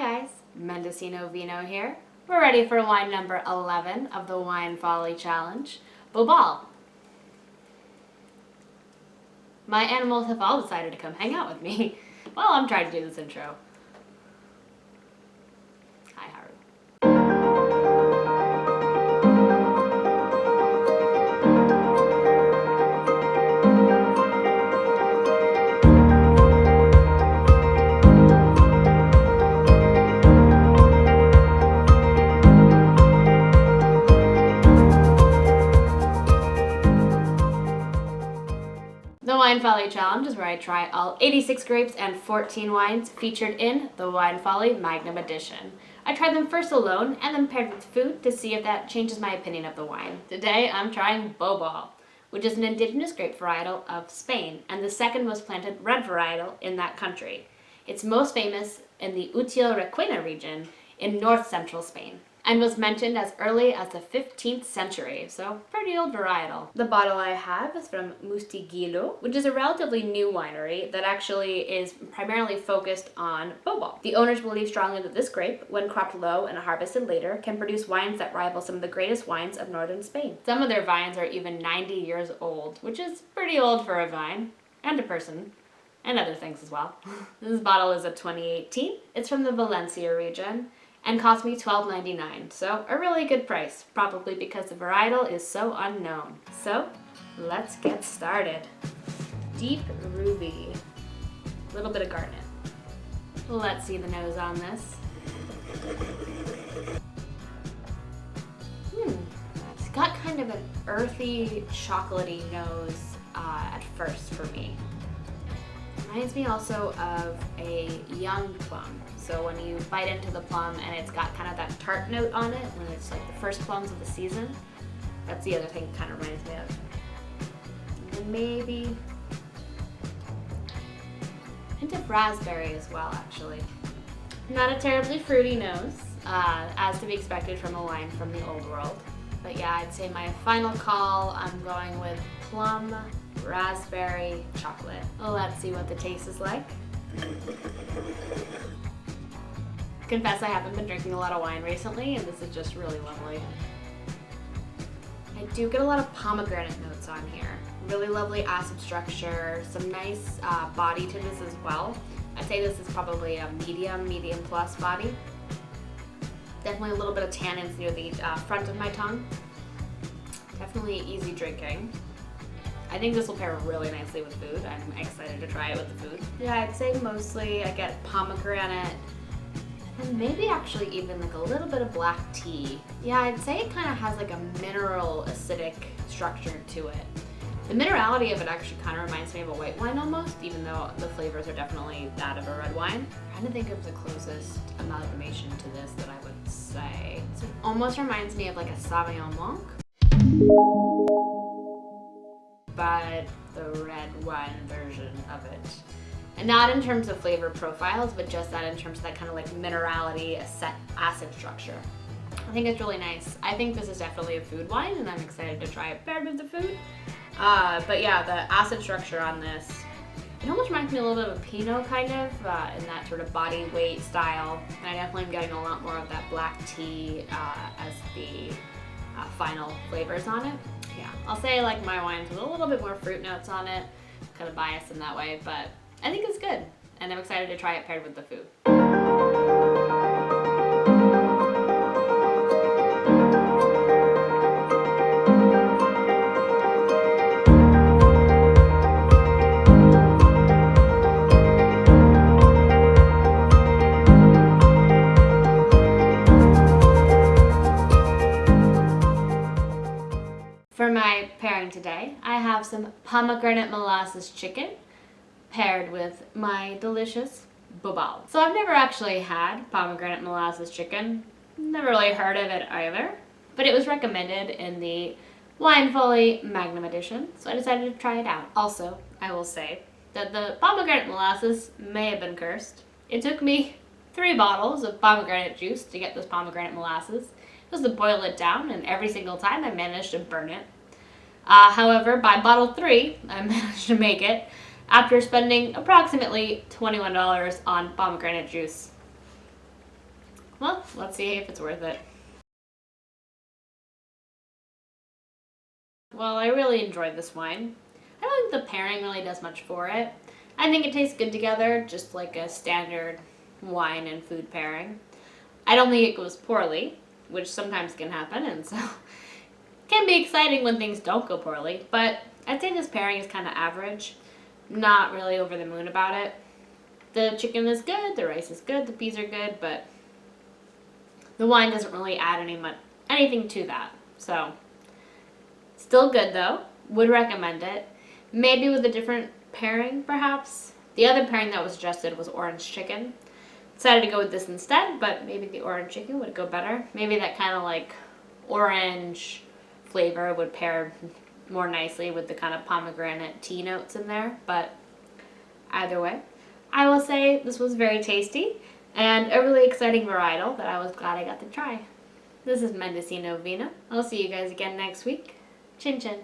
guys, Mendocino Vino here. We're ready for wine number 11 of the Wine Folly Challenge, Bobal. My animals have all decided to come hang out with me while I'm trying to do this intro. Hi, Haru. The Wine Folly Challenge is where I try all 86 grapes and 14 wines featured in the Wine Folly Magnum Edition. I try them first alone and then paired with food to see if that changes my opinion of the wine. Today I'm trying Bobal, which is an indigenous grape varietal of Spain and the second most planted red varietal in that country. It's most famous in the Utiel-Requena region in north-central Spain, and was mentioned as early as the 15th century, so pretty old varietal. The bottle I have is from Mustiguilo, which is a relatively new winery that actually is primarily focused on Bobal. The owners believe strongly that this grape, when cropped low and harvested later, can produce wines that rival some of the greatest wines of northern Spain. Some of their vines are even 90 years old, which is pretty old for a vine, and a person, and other things as well. This bottle is a 2018. It's from the Valencia region, and cost me $12.99, so a really good price, probably because the varietal is so unknown. So, let's get started. Deep ruby, a little bit of garnet. Let's see the nose on this. It's got kind of an earthy, chocolatey nose at first for me. Reminds me also of a young plum. So when you bite into the plum and it's got kind of that tart note on it, when it's like the first plums of the season, that's the other thing it kind of reminds me of. And then maybe a hint of raspberry as well, actually. Not a terribly fruity nose, as to be expected from a wine from the old world. But yeah, I'd say my final call, I'm going with plum, raspberry, chocolate. Let's see what the taste is like. Confess I haven't been drinking a lot of wine recently, and this is just really lovely. I do get a lot of pomegranate notes on here. Really lovely acid structure, some nice body to this as well. I'd say this is probably a medium plus body. Definitely a little bit of tannins near the front of my tongue. Definitely easy drinking. I think this will pair really nicely with food. I'm excited to try it with the food. Yeah, I'd say mostly I get pomegranate, and maybe actually even like a little bit of black tea. Yeah, I'd say it kind of has like a mineral acidic structure to it. The minerality of it actually kind of reminds me of a white wine almost, even though the flavors are definitely that of a red wine. I'm trying to think of the closest amalgamation to this that I would say. So it almost reminds me of like a Sauvignon Blanc, but the red wine version of it. And not in terms of flavor profiles, but just that in terms of that kind of like minerality, acid structure. I think it's really nice. I think this is definitely a food wine, and I'm excited to try it paired with the food. But yeah, the acid structure on this, it almost reminds me a little bit of a Pinot kind of, in that sort of body weight style. And I definitely am getting a lot more of that black tea as the final flavors on it. Yeah, I'll say I like my wines with a little bit more fruit notes on it. Kind of biased in that way, but I think it's good, and I'm excited to try it paired with the food. For my pairing today, I have some pomegranate molasses chicken paired with my delicious Bobal. So I've never actually had pomegranate molasses chicken, never really heard of it either, but it was recommended in the Wine Folly Magnum Edition, so I decided to try it out. Also, I will say that the pomegranate molasses may have been cursed. It took me 3 bottles of pomegranate juice to get this pomegranate molasses. Just to boil it down, and every single time I managed to burn it. However, by bottle 3, I managed to make it after spending approximately $21 on pomegranate juice. well, let's see if it's worth it. Well, I really enjoyed this wine. I don't think the pairing really does much for it. I think it tastes good together, just like a standard wine and food pairing. I don't think it goes poorly, which sometimes can happen, and so can be exciting when things don't go poorly, but I'd say this pairing is kind of average. Not really over the moon about it. The chicken is good, the rice is good, the peas are good, but the wine doesn't really add anything to that. So, still good though. Would recommend it. Maybe with a different pairing, perhaps. The other pairing that was suggested was orange chicken. Decided to go with this instead, but maybe the orange chicken would go better. Maybe that kind of like orange flavor would pair more nicely with the kind of pomegranate tea notes in there, but either way, I will say this was very tasty and a really exciting varietal that I was glad I got to try. This is Mendocino Vino. I'll see you guys again next week. Chin chin.